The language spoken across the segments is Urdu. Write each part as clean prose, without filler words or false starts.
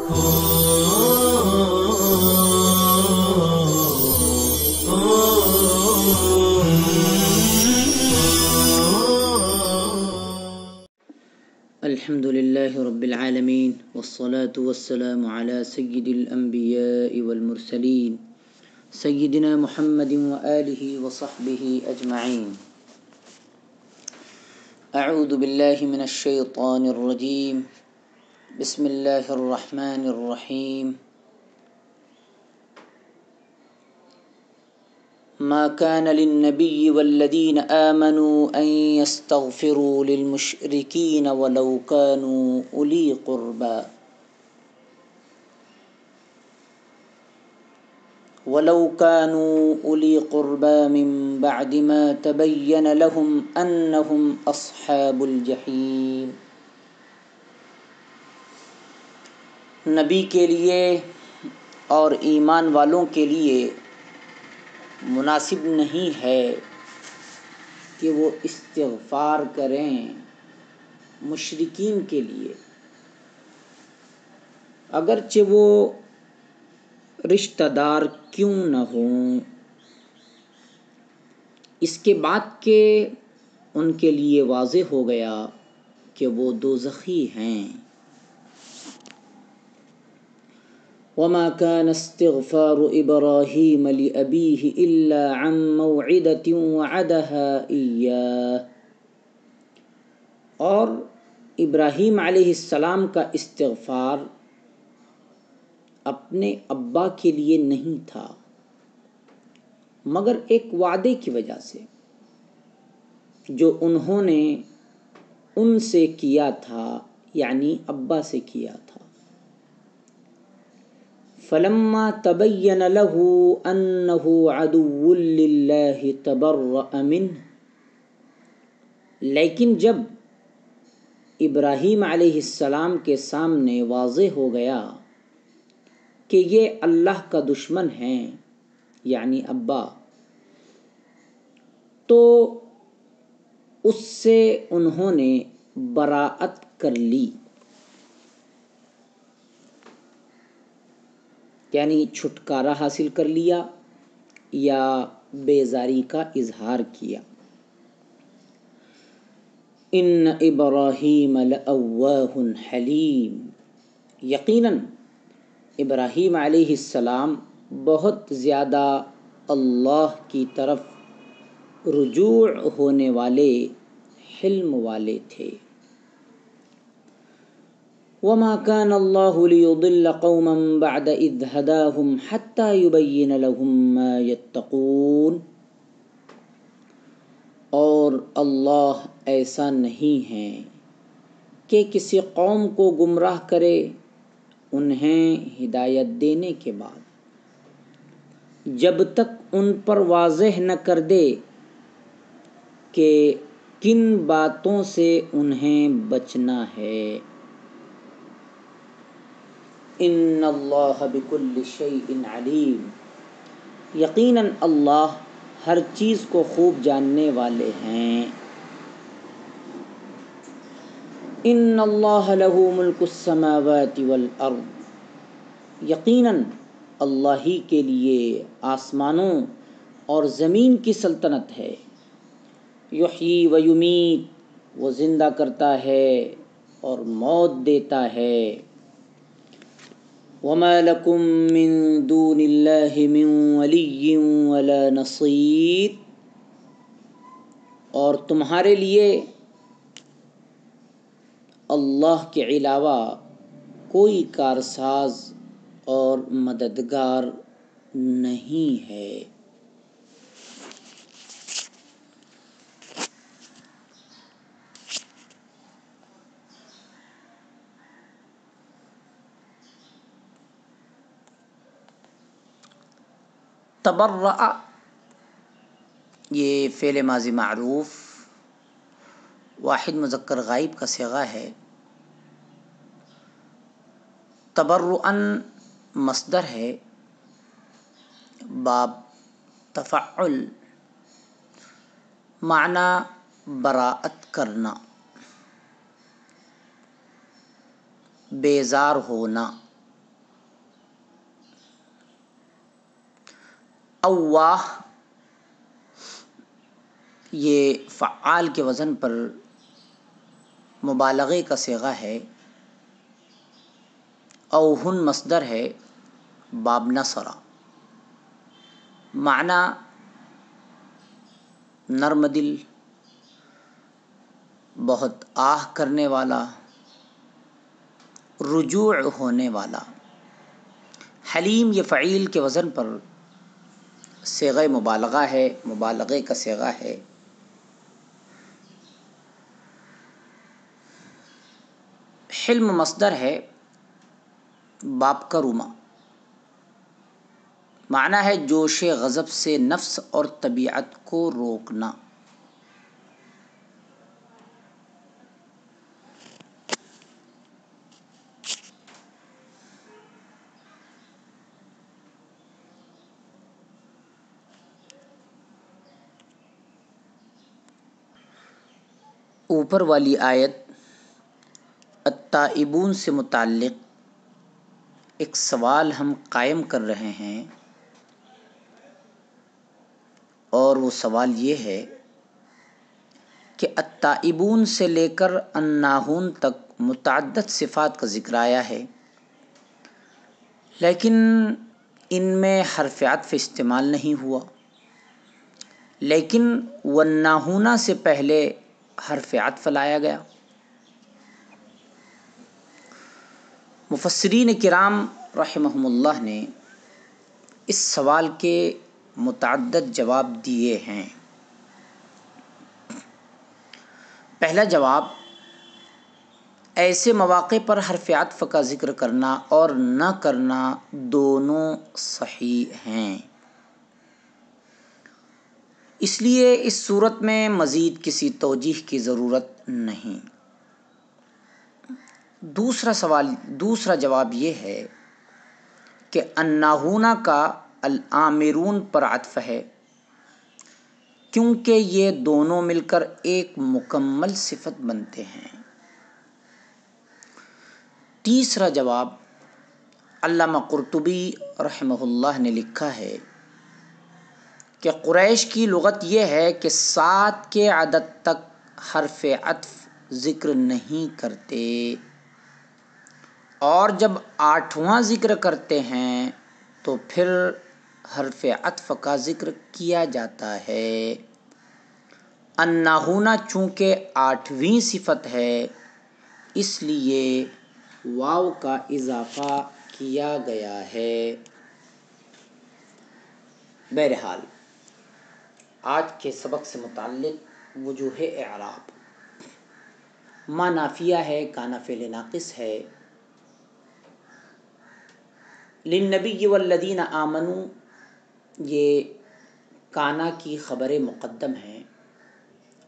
الحمد لله رب العالمين والصلاة والسلام على سيد الأنبياء والمرسلين سيدنا محمد وآله وصحبه أجمعين. أعوذ بالله من الشيطان الرجيم. بسم الله الرحمن الرحيم. ما كان للنبي والذين آمنوا أن يستغفروا للمشركين ولو كانوا أولي قربى من بعد ما تبين لهم أنهم أصحاب الجحيم. نبی کے لیے اور ایمان والوں کے لیے مناسب نہیں ہے کہ وہ استغفار کریں مشرکین کے لیے، اگرچہ وہ رشتہ دار کیوں نہ ہوں، اس کے بعد کہ ان کے لیے واضح ہو گیا کہ وہ دوزخی ہیں. وما كان استغفار إبراهيم لأبيه إلا عن موعدة وعدها إياه. اور ابراہیم علیہ السلام کا استغفار اپنے ابا کے لیے نہیں تھا مگر ایک وعدے کی وجہ سے جو انہوں نے ان سے کیا تھا، یعنی ابا سے کیا تھا. فلما تبین له انه عدو للہ تبرأ منہ. لیکن جب ابراہیم علیہ السلام کے سامنے واضح ہو گیا کہ یہ اللہ کا دشمن ہیں، یعنی ابا، تو اس سے انہوں نے براءت کر لی، یعنی چھٹکارا حاصل کر لیا یا بیزاری کا اظہار کیا. ان ابراہیم لأواہ حلیم. یقیناً ابراہیم علیہ السلام بہت زیادہ اللہ کی طرف رجوع ہونے والے، حلم والے تھے. وما كان الله ليضل قوما بعد إذ هداهم حتى يبين لهم ما يتقون. اور اللہ ایسا نہیں ہے کہ کسی قوم کو گمراہ کرے انہیں ہدایت دینے کے بعد، جب تک ان پر واضح نہ کر دے کہ کن باتوں سے انہیں بچنا ہے. ان اللہ بکل شیء علیم. یقیناً اللہ ہر چیز کو خوب جاننے والے ہیں. ان اللہ لہ ملک السماوات والارض. یقیناً اللہ ہی کے لیے آسمانوں اور زمین کی سلطنت ہے. یحیی و یمیت. وہ زندہ کرتا ہے اور موت دیتا ہے. وما لکم من دون اللہ من ولی ولا نصیر. اور تمہارے لیے اللہ کے علاوہ کوئی کارساز اور مددگار نہیں ہے. تبرأ یہ فعل ماضی معروف واحد مذکر غائب کا صیغہ ہے. تبرؤً مصدر ہے، باب تفعل، معنی براءت کرنا، بیزار ہونا. اواہ یہ فعال کے وزن پر مبالغے کا صیغہ ہے. اوہن مصدر ہے باب نصرہ. معنی نرم دل، بہت آہ کرنے والا، رجوع ہونے والا. حلیم یہ فعیل کے وزن پر صیغہ مبالغہ ہے، مبالغے کا صیغہ ہے. حلم مصدر ہے باب کا روما. معنی ہے جوش غضب سے نفس اور طبیعت کو روکنا. اوپر والی آیت التائبون سے متعلق ایک سوال ہم قائم کر رہے ہیں، اور وہ سوال یہ ہے کہ التائبون سے لے کر الناہون تک متعدد صفات کا ذکر آیا ہے، لیکن ان میں حرف عطف استعمال نہیں ہوا. لیکن والناہون سے پہلے حرف عطف لایا گیا. مفسرین کرام رحمہم اللہ نے اس سوال کے متعدد جواب دیے ہیں. پہلا جواب، ایسے مواقع پر حرف عطف کا ذکر کرنا اور نہ کرنا دونوں صحیح ہیں، اس لیے اس صورت میں مزید کسی توجیح کی ضرورت نہیں. دوسرا جواب یہ ہے کہ الناہون کا الآمرون پر عطف ہے، کیونکہ یہ دونوں مل کر ایک مکمل صفت بنتے ہیں. تیسرا جواب، علامہ قرطبی رحمہ اللہ نے لکھا ہے کہ قریش کی لغت یہ ہے کہ 7 کے عدد تک حرف عطف ذکر نہیں کرتے، اور جب 8واں ذکر کرتے ہیں تو پھر حرف عطف کا ذکر کیا جاتا ہے. الناہون چونکہ 8ویں صفت ہے، اس لیے واو کا اضافہ کیا گیا ہے. بہرحال آج کے سبق سے متعلق وجوہ اعراب. ما نافیہ ہے، کانا فعل ناقص ہے. للنبی والذین آمنوا یہ کانا کی خبر مقدم ہے،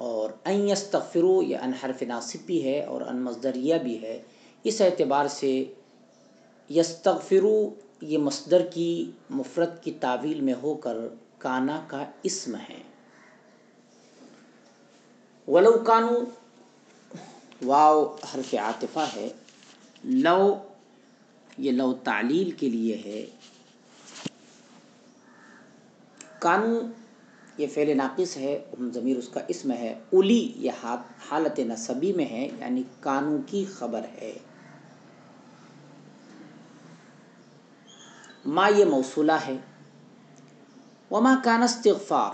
اور ان یستغفروا یہ ان حرف ناصب بھی ہے اور ان مصدریہ بھی ہے. اس اعتبار سے یستغفروا یہ مصدر کی مفرد کی تعویل میں ہو کر کانا کا اسم ہے. ولو کانوا واو حرف عاطفہ ہے. لو یہ لو تعلیل کے لیے ہے. کانو یہ فعل ناقص ہے، ضمیر اس کا اسم ہے. اولی یہ حالت نصبی میں ہے، یعنی کانو کی خبر ہے. ما یہ موصولہ ہے. وما کان استغفار،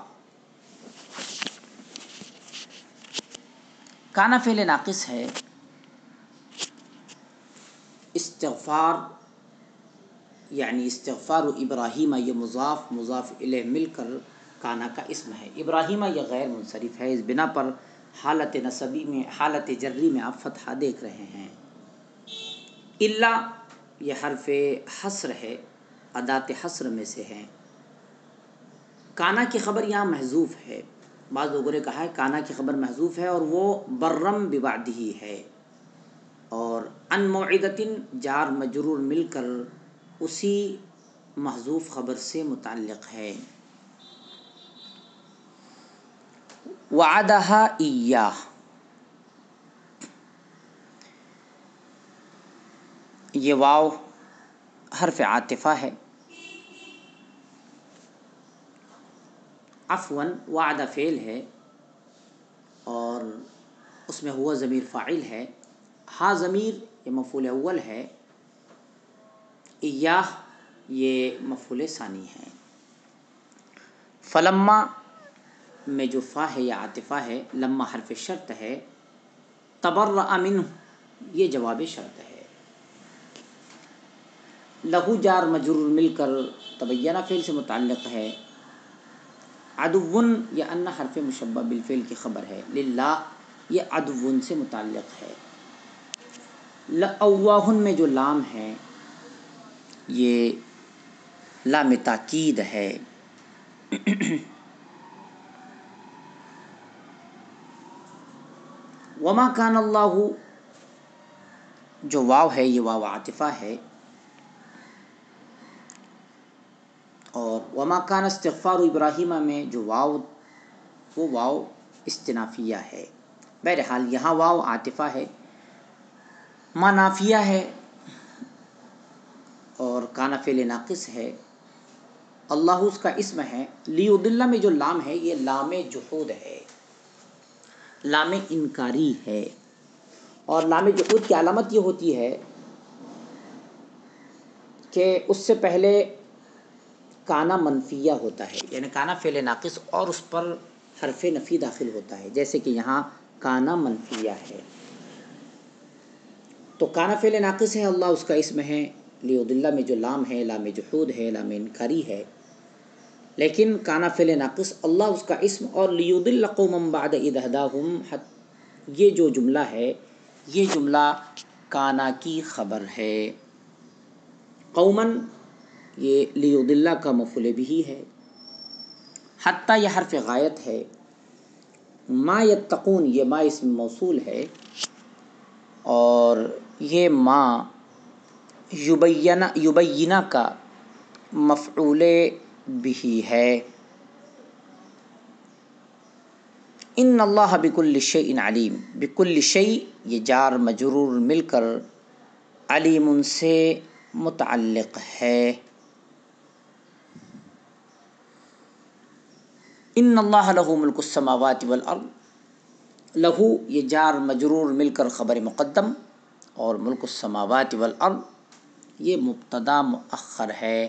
کانا فعل ناقص ہے. استغفار یعنی استغفار ابراہیم یہ مضاف الیہ مل کر کانا کا اسم ہے. ابراہیم یہ غیر منصرف ہے، اس بنا پر حالت نصبی میں، حالت جری میں آپ فتحہ دیکھ رہے ہیں. الا یہ حرف حصر ہے، ادات حصر میں سے ہے. کانا کی خبر یہاں محذوف ہے. بعض لوگوں نے کہا ہے کانا کی خبر محذوف ہے اور وہ برم ببعدہ ہے، اور ان موعدۃ جار مجرور مل کر اسی محذوف خبر سے متعلق ہے. وعدہا ایاہ یہ واو حرف عاطفہ ہے. عفواً وعدہ فعل ہے اور اس میں ہوا ضمیر فاعل ہے، ہا ضمیر یہ مفعول اول ہے، ایاہ یہ مفعول ثانی ہے۔ فلما میں جو فا ہے یا عاطفہ ہے، لما حرف شرط ہے، تبرأ منہ یہ جواب شرط ہے۔ لہو جار مجرور مل کر تبینہ فعل سے متعلق ہے۔ عدوٌ یہ ان حرف مشبہ بالفعل کی خبر ہے، للہ یہ عدوٌ سے متعلق ہے۔ لأواہن میں جو لام ہے یہ لام تاکید ہے۔ وما کان اللہ جو واو ہے یہ واو عاطفہ ہے، اور وما کان استغفار ابراہیم میں جو واو وہ واو استنافیہ ہے۔ بہرحال یہاں واو عاطفہ ہے، ما نافیہ ہے اور کان فعل ناقص ہے، اللہ اس کا اسم ہے۔ لیضل میں جو لام ہے یہ لام جحود ہے، لام انکاری ہے، اور لام جحود کی علامت یہ ہوتی ہے کہ اس سے پہلے کانا منفیہ ہوتا ہے، یعنی کانا فعل ناقص اور اس پر حرف نفی داخل ہوتا ہے، جیسے کہ یہاں کانا منفیہ ہے تو کانا فعل ناقص ہے، اللہ اس کا اسم ہے۔ لیضل میں جو لام ہے لام جحود ہے، لام انکاری ہے، لیکن کانا فعل ناقص اللہ اس کا اسم، اور لیضل قوما بعد اذ ہداہم یہ جو جملہ ہے یہ جملہ کانا کی خبر ہے۔ قوما یہ لیضل کا مفعول بھی ہے، حتی یہ حرف غایت ہے، ما یتقون یہ ما اسم موصول ہے، اور یہ ما یبینہ کا مفعول بھی ہے۔ ان اللہ بکل شیء علیم، بکل شیء یہ جار مجرور مل کر علیم سے متعلق ہے۔ ان اللہ لہ ملک السماوات والارض، لہو یہ جار مجرور مل کر خبر مقدم، اور ملک السماوات والارض یہ مبتدا مؤخر ہے۔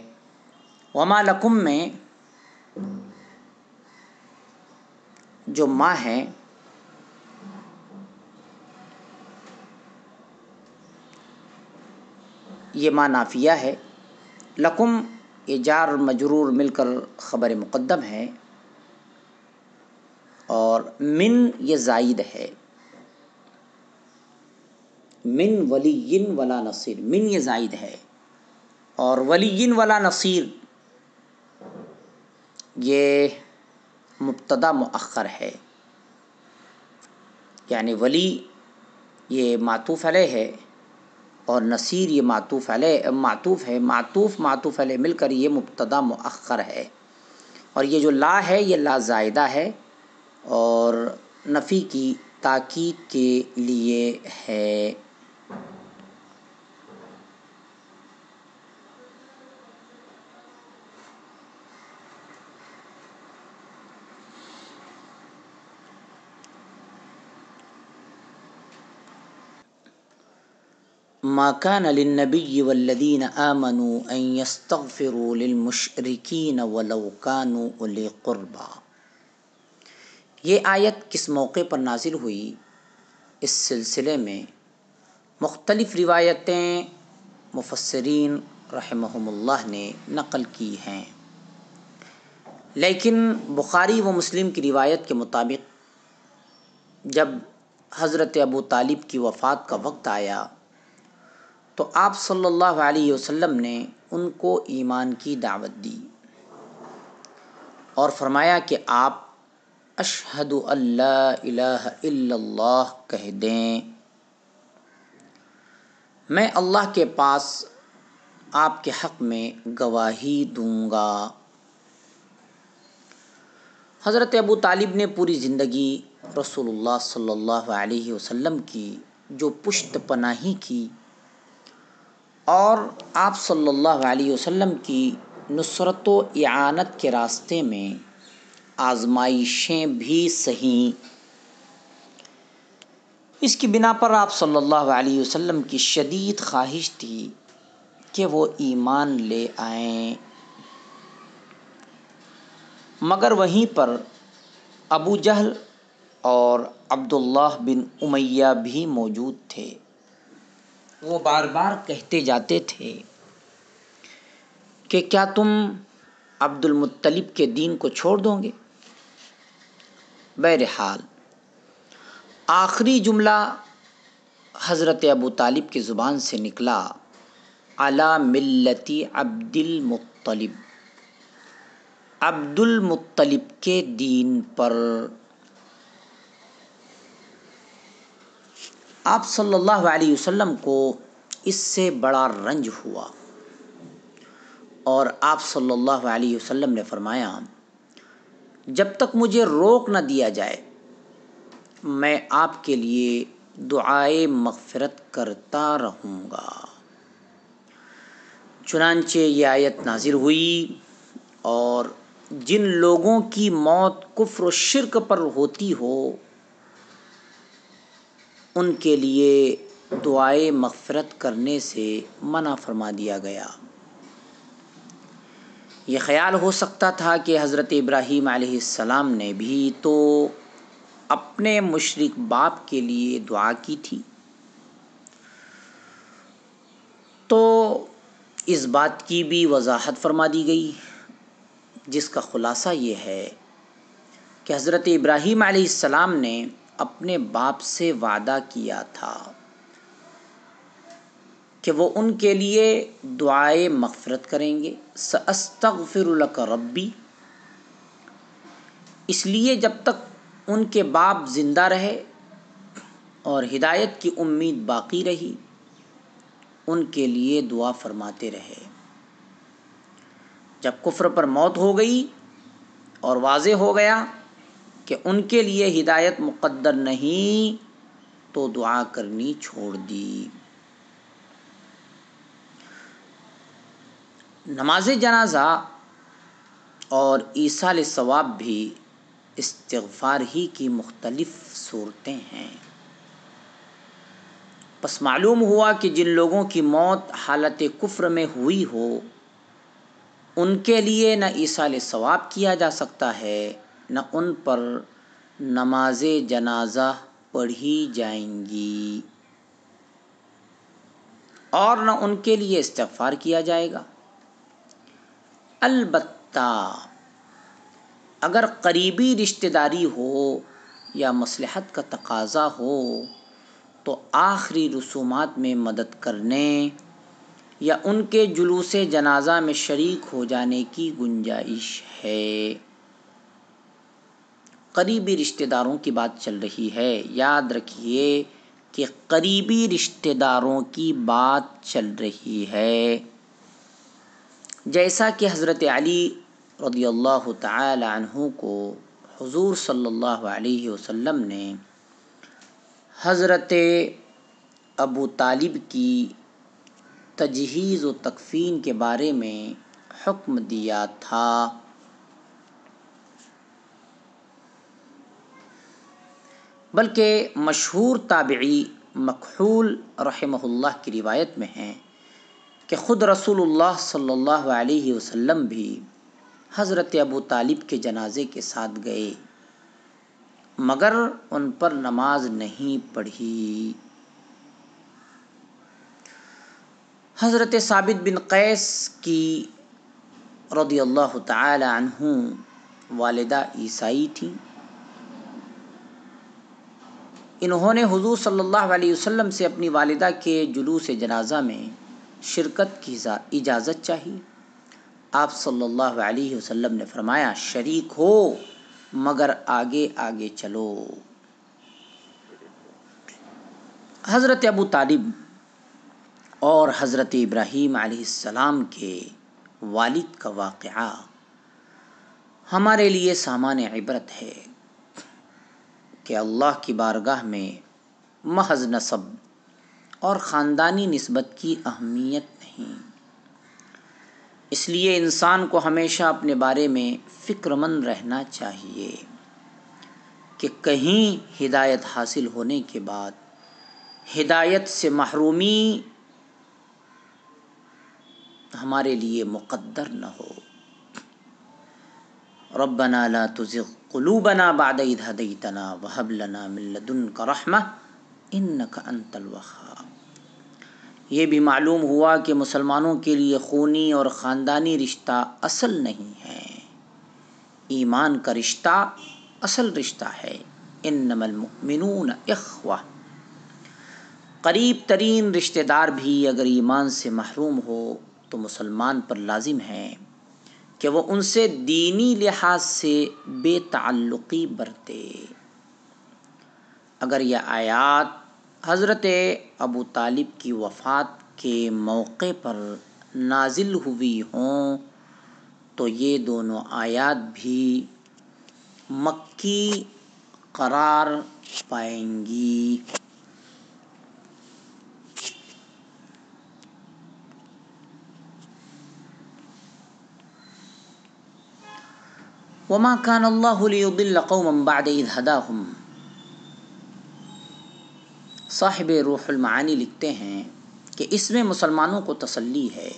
وما لکم میں جو ما ہے یہ ما نافیہ ہے، لکم یہ جار مجرور مل کر خبر مقدم ہے، اور من یہ زائد ہے، من ولی ولا نصیر، من یہ زائد ہے، اور ولی ولا نصیر یہ مبتدا مؤخر ہے، یعنی ولی یہ معطوف علیہ ہے اور نصیر یہ معطوف علیہ معطوف ہے، معطوف علیہ مل کر یہ مبتدا مؤخر ہے، اور یہ جو لا ہے یہ لا زائدہ ہے اور نفی کی تاکید کے لیے ہے۔ ما كان للنبي والذين آمنوا أن يستغفروا للمشركين ولو كانوا أولي قربى، یہ آیت کس موقع پر نازل ہوئی؟ اس سلسلے میں مختلف روایتیں مفسرین رحمہم اللہ نے نقل کی ہیں، لیکن بخاری و مسلم کی روایت کے مطابق جب حضرت ابو طالب کی وفات کا وقت آیا تو آپ صلی اللہ علیہ وسلم نے ان کو ایمان کی دعوت دی اور فرمایا کہ آپ اشہد ان لا الہ الا اللہ کہہ دیں، میں اللہ کے پاس آپ کے حق میں گواہی دوں گا۔ حضرت ابو طالب نے پوری زندگی رسول اللہ صلی اللہ علیہ وسلم کی جو پشت پناہی کی اور آپ صلی اللہ علیہ وسلم کی نصرت و اعانت کے راستے میں آزمائشیں بھی سہیں۔ اس کی بنا پر آپ صلی اللہ علیہ وسلم کی شدید خواہش تھی کہ وہ ایمان لے آئیں، مگر وہیں پر ابو جہل اور عبداللہ بن امیہ بھی موجود تھے۔ وہ بار بار کہتے جاتے تھے کہ کیا تم عبد المطلب کے دین کو چھوڑ دو گے؟ بہرحال آخری جملہ حضرت ابو طالب کی زبان سے نکلا، علی ملتی عبد المطلب، عبد المطلب کے دین پر۔ آپ صلی اللہ علیہ وسلم کو اس سے بڑا رنج ہوا اور آپ صلی اللہ علیہ وسلم نے فرمایا، جب تک مجھے روک نہ دیا جائے میں آپ کے لیے دعائے مغفرت کرتا رہوں گا۔ چنانچہ یہ آیت نازل ہوئی اور جن لوگوں کی موت کفر و شرک پر ہوتی ہو ان کے لیے دعائے مغفرت کرنے سے منع فرما دیا گیا۔ یہ خیال ہو سکتا تھا کہ حضرت ابراہیم علیہ السلام نے بھی تو اپنے مشرک باپ کے لیے دعا کی تھی، تو اس بات کی بھی وضاحت فرما دی گئی، جس کا خلاصہ یہ ہے کہ حضرت ابراہیم علیہ السلام نے اپنے باپ سے وعدہ کیا تھا کہ وہ ان کے لیے دعائے مغفرت کریں گے، سأستغفر لک ربی۔ اس لیے جب تک ان کے باپ زندہ رہے اور ہدایت کی امید باقی رہی ان کے لیے دعا فرماتے رہے۔ جب کفر پر موت ہو گئی اور واضح ہو گیا کہ ان کے لیے ہدایت مقدر نہیں تو دعا کرنی چھوڑ دی۔ نماز جنازہ اور ایصال ثواب بھی استغفار ہی کی مختلف صورتیں ہیں۔ پس معلوم ہوا کہ جن لوگوں کی موت حالت کفر میں ہوئی ہو ان کے لیے نہ ایصال ثواب کیا جا سکتا ہے، نہ ان پر نماز جنازہ پڑھی جائیں گی اور نہ ان کے لیے استغفار کیا جائے گا۔ البتہ اگر قریبی رشتہ داری ہو یا مصلحت کا تقاضا ہو تو آخری رسومات میں مدد کرنے یا ان کے جلوس جنازہ میں شریک ہو جانے کی گنجائش ہے۔ قریبی رشتہ داروں کی بات چل رہی ہے، یاد رکھیے کہ قریبی رشتہ داروں کی بات چل رہی ہے۔ جیسا کہ حضرت علی رضی اللہ تعالی عنہ کو حضور صلی اللہ علیہ وسلم نے حضرت ابو طالب کی تجہیز و تکفین کے بارے میں حکم دیا تھا۔ بلکہ مشہور تابعی مکحول رحمہ اللہ کی روایت میں ہے کہ خود رسول اللہ صلی اللہ علیہ وسلم بھی حضرت ابو طالب کے جنازے کے ساتھ گئے مگر ان پر نماز نہیں پڑھی۔ حضرت ثابت بن قیس کی رضی اللہ تعالی عنہ والدہ عیسائی تھیں۔ انہوں نے حضور صلی اللہ علیہ وسلم سے اپنی والدہ کے جلوس جنازہ میں شرکت کی اجازت چاہی۔ آپ صلی اللہ علیہ وسلم نے فرمایا، شریک ہو مگر آگے آگے چلو۔ حضرت ابو طالب اور حضرت ابراہیم علیہ السلام کے والد کا واقعہ ہمارے لیے سامان عبرت ہے کہ اللہ کی بارگاہ میں محض نسب اور خاندانی نسبت کی اہمیت نہیں، اس لیے انسان کو ہمیشہ اپنے بارے میں فکر مند رہنا چاہیے کہ کہیں ہدایت حاصل ہونے کے بعد ہدایت سے محرومی ہمارے لیے مقدر نہ ہو۔ ربنا لا تزغ قلوبنا بعد اذ هديتنا وهب لنا من لدنك رحمة انك انت الوهاب۔ یہ بھی معلوم ہوا کہ مسلمانوں کے لیے خونی اور خاندانی رشتہ اصل نہیں ہے، ایمان کا رشتہ اصل رشتہ ہے۔ انما المؤمنون اخوہ، قریب ترین رشتہ دار بھی اگر ایمان سے محروم ہو تو مسلمان پر لازم ہے کہ وہ ان سے دینی لحاظ سے بے تعلقی برتے۔ اگر یہ آیات حضرت ابو طالب کی وفات کے موقع پر نازل ہوئی ہوں تو یہ دونوں آیات بھی مکی قرار پائیں گی۔ وما كان الله ليضل قوما بعد إذ هداهم۔ صاحب روح المعانی لکھتے ہیں کہ اس میں مسلمانوں کو تسلی ہے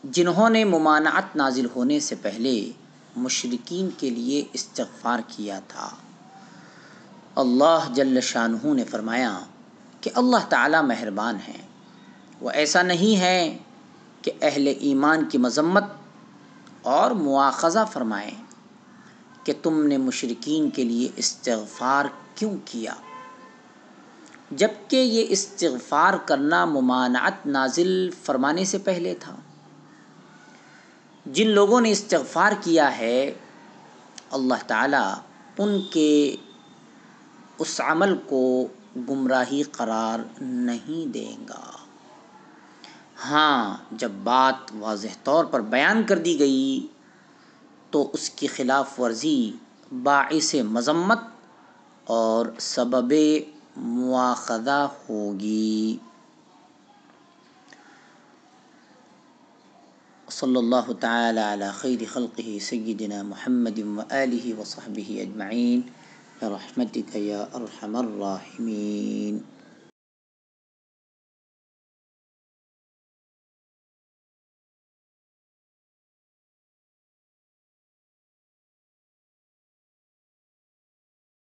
جنہوں نے ممانعت نازل ہونے سے پہلے مشرکین کے لیے استغفار کیا تھا۔ اللہ جل شانہ نے فرمایا کہ اللہ تعالی مہربان ہیں، وہ ایسا نہیں ہے کہ اہل ایمان کی مذمت اور مواخذہ فرمائیں کہ تم نے مشرکین کے لیے استغفار کیوں کیا، جبکہ یہ استغفار کرنا ممانعت نازل فرمانے سے پہلے تھا۔ جن لوگوں نے استغفار کیا ہے اللہ تعالیٰ ان کے اس عمل کو گمراہی قرار نہیں دے گا۔ ہاں، جب بات واضح طور پر بیان کر دی گئی تو اس کی خلاف ورزی باعث مذمت اور سبب مواخذہ ہوگی۔ صلی اللہ تعالی علی خیر خلقہ سیدنا محمد وآلہ وصحبہ اجمعین برحمتک یا ارحم الراحمین۔